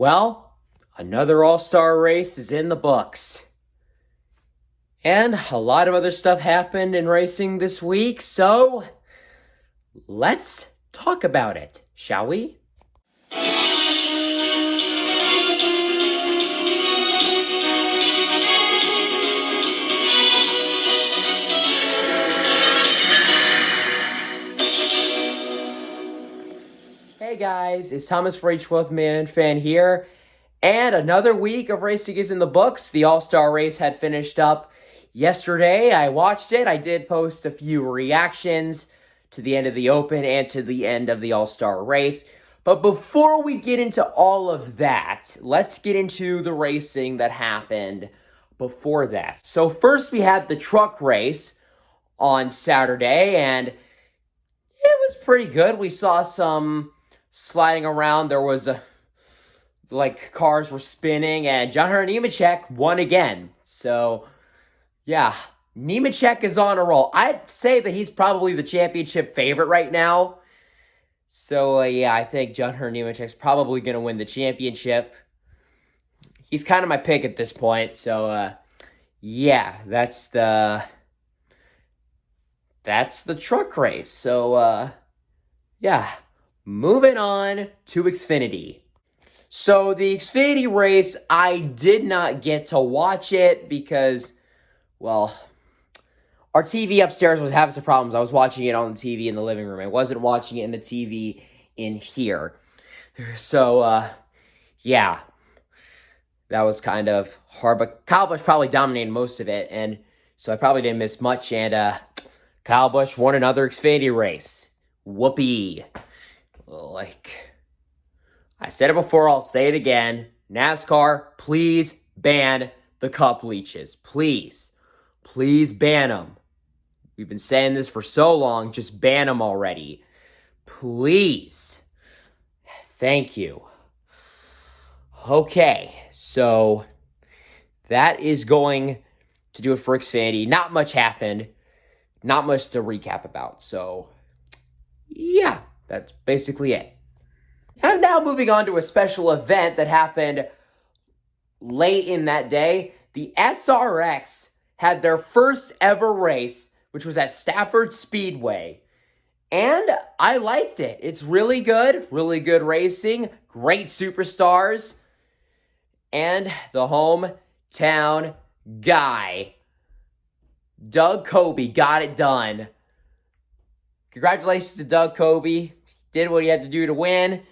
Well, another all-star race is in the books. And a lot of other stuff happened in racing this week, so let's talk about it, shall we? Hey guys, it's Thomas for H12th Man Fan here, and another week of racing is in the books. The All-Star race had finished up yesterday. I watched it. I did post a few reactions to the end of the Open and to the end of the All-Star race. But before we get into all of that, let's get into the racing that happened before that. So first we had the truck race on Saturday, and it was pretty good. We saw some sliding around. There was cars were spinning, and John Hunter Nemechek won again. So, yeah, Nemechek is on a roll. I'd say that he's probably the championship favorite right now. So, yeah, I think John Hunter Nemechek's probably going to win the championship. He's kind of my pick at this point. So, yeah, that's the truck race. So, yeah. Moving on to Xfinity. So the Xfinity race, I did not get to watch it because, well, our TV upstairs was having some problems. I was watching it on the TV in the living room. I wasn't watching it in the TV in here. So, yeah, that was kind of hard. But Kyle Busch probably dominated most of it, and so I probably didn't miss much. And Kyle Busch won another Xfinity race. Whoopee. Like, I said it before, I'll say it again. NASCAR, please ban the cup leeches. Please. Please ban them. We've been saying this for so long. Just ban them already. Please. Thank you. Okay, so that is going to do it for Xfinity. Not much happened. Not much to recap about. So, yeah. That's basically it. I'm now moving on to a special event that happened late in that day. The SRX had their first ever race, which was at Stafford Speedway. And I liked it. It's really good racing, great superstars, and the hometown guy, Doug Coby, got it done. Congratulations to Doug Coby. Did what he had to do to win.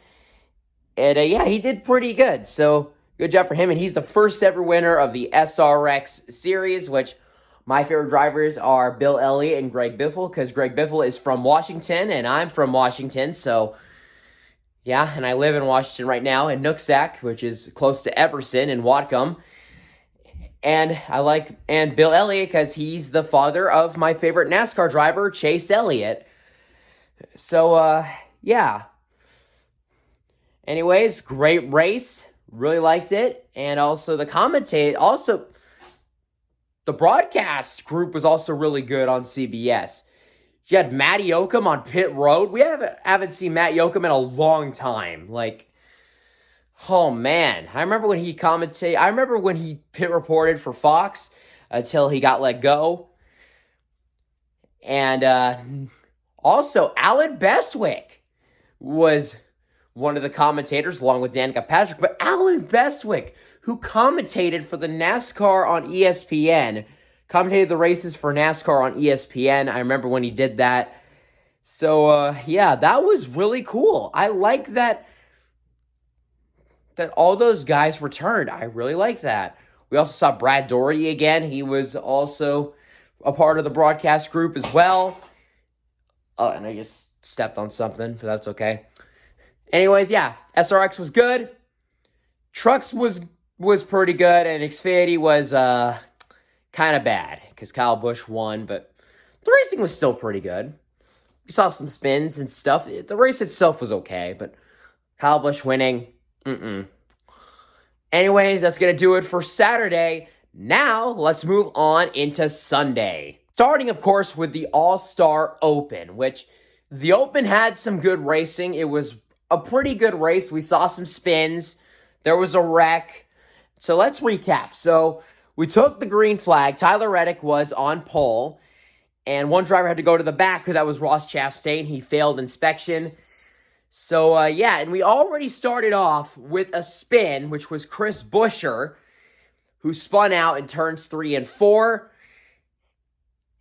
And yeah, he did pretty good. So good job for him. And he's the first ever winner of the SRX series, which my favorite drivers are Bill Elliott and Greg Biffle, because Greg Biffle is from Washington and I'm from Washington. So yeah, and I live in Washington right now in Nooksack, which is close to Everson and Whatcom. And and Bill Elliott because he's the father of my favorite NASCAR driver, Chase Elliott. So, yeah. Anyways, great race. Really liked it. And also the broadcast group was also really good on CBS. You had Matt Yoakum on pit road. We haven't seen Matt Yoakum in a long time. Like, oh man. I remember when he pit reported for Fox until he got let go. And, also, Alan Bestwick was one of the commentators, along with Danica Patrick. But Alan Bestwick, who commentated for the NASCAR on ESPN, commentated the races for NASCAR on ESPN. I remember when he did that. So, yeah, that was really cool. I like that all those guys returned. I really like that. We also saw Brad Doherty again. He was also a part of the broadcast group as well. Oh, and I just stepped on something, but that's okay. Anyways, yeah, SRX was good. Trucks was pretty good, and Xfinity was kind of bad because Kyle Busch won, but the racing was still pretty good. We saw some spins and stuff. The race itself was okay, but Kyle Busch winning, Anyways, that's going to do it for Saturday. Now, let's move on into Sunday. Starting, of course, with the All-Star Open, which the Open had some good racing. It was a pretty good race. We saw some spins. there was a wreck. So let's recap. So we took the green flag. Tyler Reddick was on pole, and one driver had to go to the back. That was Ross Chastain. He failed inspection. So, yeah, and we already started off with a spin, which was Chris Buescher, who spun out in turns 3 and 4.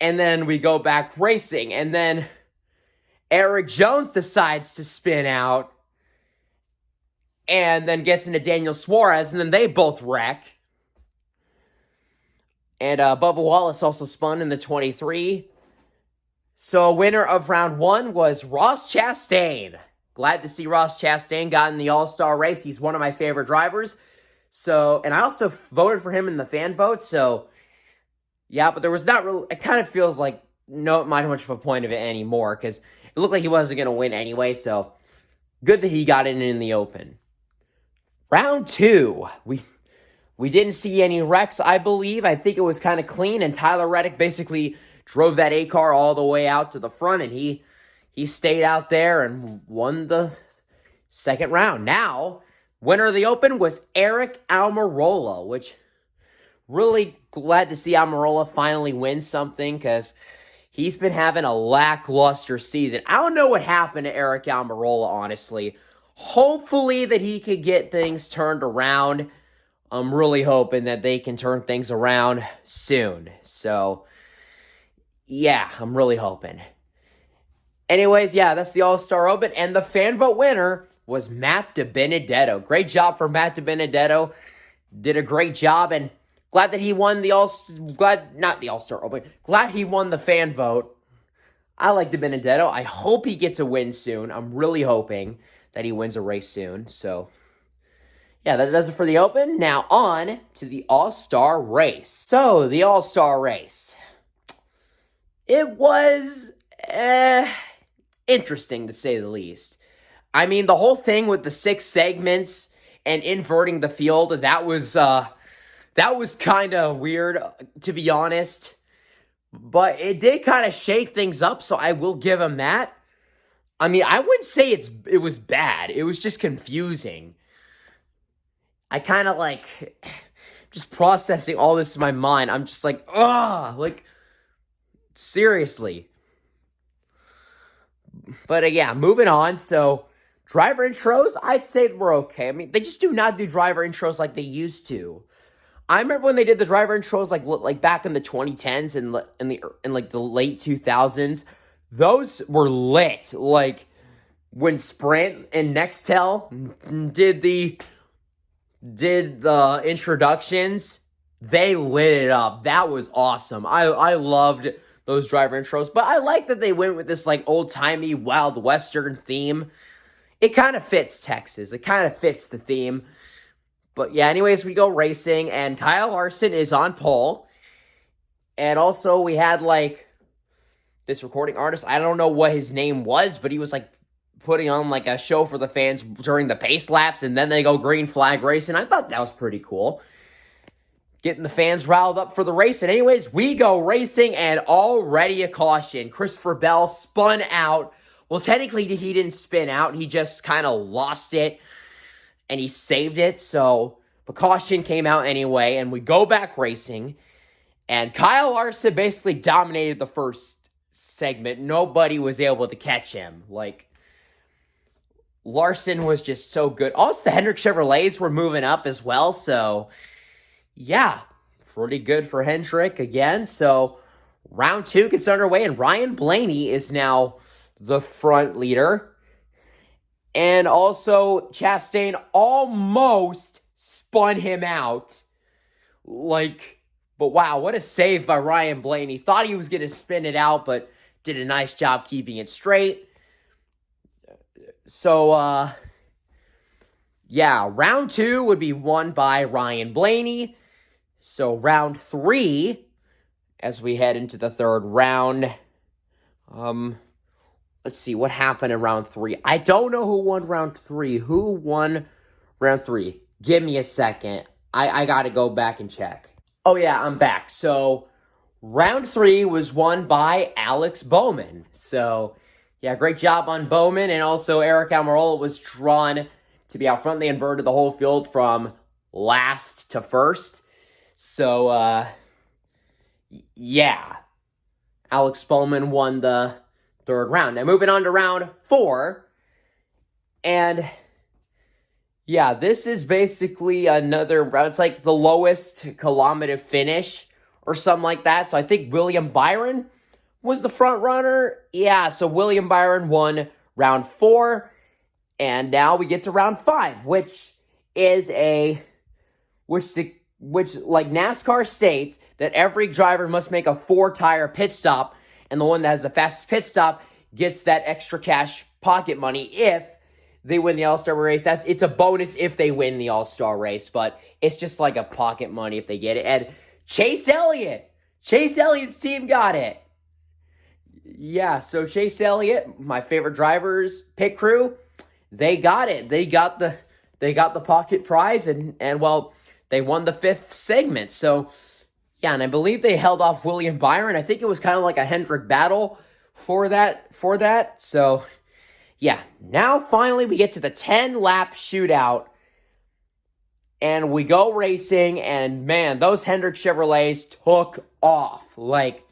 And then we go back racing. And then Eric Jones decides to spin out and then gets into Daniel Suarez, and then they both wreck. And Bubba Wallace also spun in the 23. So winner of round 1 was Ross Chastain. Glad to see Ross Chastain got in the All-Star race. He's one of my favorite drivers. So, and I also voted for him in the fan vote. So, yeah, but there was not really, it kind of feels like not much of a point of it anymore because it looked like he wasn't going to win anyway. So, good that he got in the open. Round 2, we didn't see any wrecks, I believe. I think it was kind of clean, and Tyler Reddick basically drove that A car all the way out to the front, and he stayed out there and won the second round. Now, winner of the Open was Eric Almirola, which really glad to see Almirola finally win something because he's been having a lackluster season. I don't know what happened to Eric Almirola, honestly. Hopefully that he could get things turned around. I'm really hoping that they can turn things around soon. So, yeah, I'm really hoping. Anyways, yeah, that's the All-Star Open, and the fan vote winner was Matt DiBenedetto. Great job for Matt DiBenedetto. Did a great job, and glad that he won the All-Star Open. Glad he won the fan vote. I like DiBenedetto. I hope he gets a win soon. I'm really hoping that he wins a race soon. So, yeah, that does it for the Open. Now on to the All-Star Race. So, the All-Star Race. It was interesting, to say the least. I mean, the whole thing with the 6 segments and inverting the field, that was kind of weird, to be honest. But it did kind of shake things up, so I will give him that. I mean, I wouldn't say it was bad. It was just confusing. I kind of just processing all this in my mind. I'm just like, seriously. But yeah, moving on. So, driver intros, I'd say were okay. I mean, they just do not do driver intros like they used to. I remember when they did the driver intros like back in the 2010s and in the late 2000s. Those were lit. Like when Sprint and Nextel did the introductions, they lit it up. That was awesome. I loved those driver intros, but I like that they went with this old-timey Wild Western theme. It kind of fits Texas. It kind of fits the theme. But yeah, anyways, we go racing, and Kyle Larson is on pole. And also, we had, this recording artist. I don't know what his name was, but he was, putting on, a show for the fans during the pace laps, and then they go green flag racing. I thought that was pretty cool. Getting the fans riled up for the race. And anyways, we go racing, and already a caution. Christopher Bell spun out. Well, technically, he didn't spin out. He just kind of lost it, and he saved it. So, the caution came out anyway, and we go back racing. And Kyle Larson basically dominated the first segment. Nobody was able to catch him. Larson was just so good. Also, the Hendrick Chevrolets were moving up as well. So, yeah, pretty good for Hendrick again. So, round 2 gets underway, and Ryan Blaney is now the front leader. And also, Chastain almost spun him out. But wow, what a save by Ryan Blaney. Thought he was going to spin it out, but did a nice job keeping it straight. So, yeah, round 2 would be won by Ryan Blaney. So, round 3, as we head into the third round, let's see, what happened in round 3? I don't know who won round 3. Who won round 3? Give me a second. I got to go back and check. Oh, yeah, I'm back. So, round 3 was won by Alex Bowman. So, yeah, great job on Bowman. And also, Eric Almirola was drawn to be out front. They inverted the whole field from last to first. So, yeah. Alex Bowman won the third round. Now, moving on to round 4. And, yeah, this is basically another round. It's like the lowest kilometer finish or something like that. So I think William Byron was the front runner. Yeah, so William Byron won round 4. And now we get to round 5, which is which like NASCAR states that every driver must make a 4-tire pit stop, and the one that has the fastest pit stop gets that extra cash pocket money if they win the All-Star race. It's a bonus if they win the All-Star race, but it's just like a pocket money if they get it. And Chase Elliott's team got it. Yeah, so Chase Elliott, my favorite driver's pit crew, they got it. They got the pocket prize, and well, they won the 5th segment. So, yeah, and I believe they held off William Byron. I think it was kind of like a Hendrick battle for that. So, yeah, now finally we get to the 10-lap shootout, and we go racing, and man, those Hendrick Chevrolets took off. Like,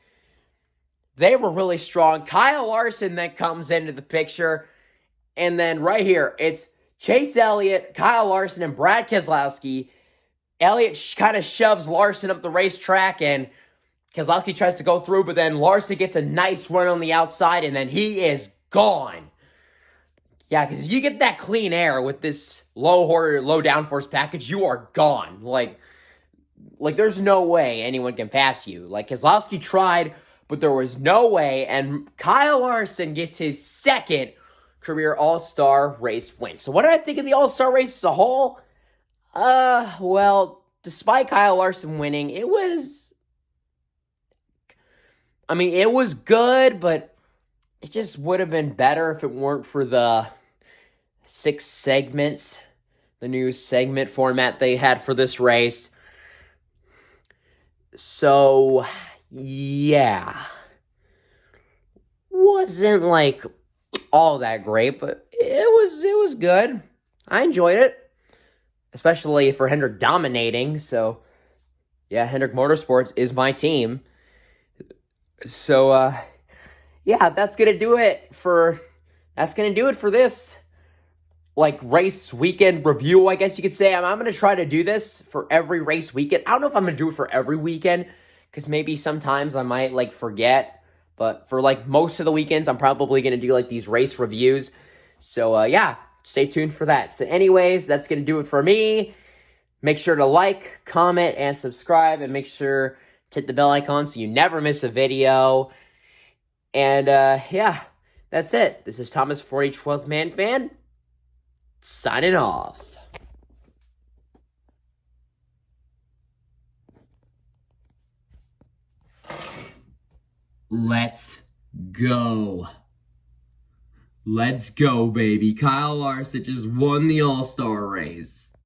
they were really strong. Kyle Larson then comes into the picture, and then right here, it's Chase Elliott, Kyle Larson, and Brad Keselowski. Elliott kind of shoves Larson up the racetrack, and Keselowski tries to go through, but then Larson gets a nice run on the outside, and then he is gone. Yeah, because if you get that clean air with this low downforce package, you are gone. Like there's no way anyone can pass you. Like, Keselowski tried, but there was no way, and Kyle Larson gets his 2nd career All-Star race win. So what did I think of the All-Star race as a whole? Well, despite Kyle Larson winning, it was good, but it just would have been better if it weren't for the 6 segments, the new segment format they had for this race. So, yeah. Wasn't like all that great, but it was good. I enjoyed it. Especially for Hendrick dominating. So, yeah, Hendrick Motorsports is my team. So, yeah, that's going to do it for this, like, race weekend review, I guess you could say. I'm going to try to do this for every race weekend. I don't know if I'm going to do it for every weekend, because maybe sometimes I might, like, forget. But for, like, most of the weekends, I'm probably going to do, like, these race reviews. So, yeah. Stay tuned for that. So anyways, that's going to do it for me. Make sure to like, comment, and subscribe. And make sure to hit the bell icon so you never miss a video. And, yeah, that's it. This is Thomas for each 12th Man Fan, signing off. Let's go. Let's go, baby. Kyle Larson just won the All-Star race.